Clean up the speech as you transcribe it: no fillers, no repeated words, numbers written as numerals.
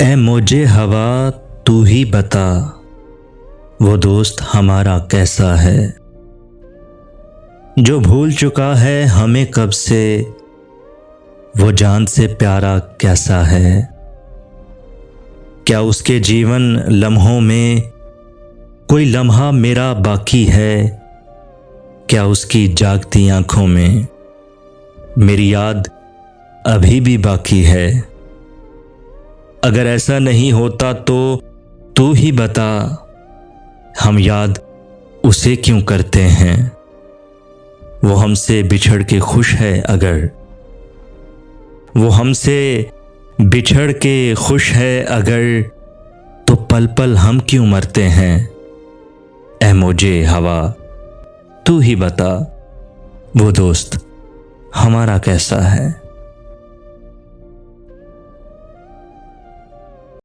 ऐ मौजे हवा तू ही बता, वो दोस्त हमारा कैसा है, जो भूल चुका है हमें कब से, वो जान से प्यारा कैसा है। क्या उसके जीवन लम्हों में कोई लम्हा मेरा बाकी है, क्या उसकी जागती आंखों में मेरी याद अभी भी बाकी है। अगर ऐसा नहीं होता तो तू ही बता, हम याद उसे क्यों करते हैं। वो हमसे बिछड़ के खुश है अगर, वो हमसे बिछड़ के खुश है अगर, तो पल पल हम क्यों मरते हैं। ऐ मौजे हवा तू ही बता, वो दोस्त हमारा कैसा है।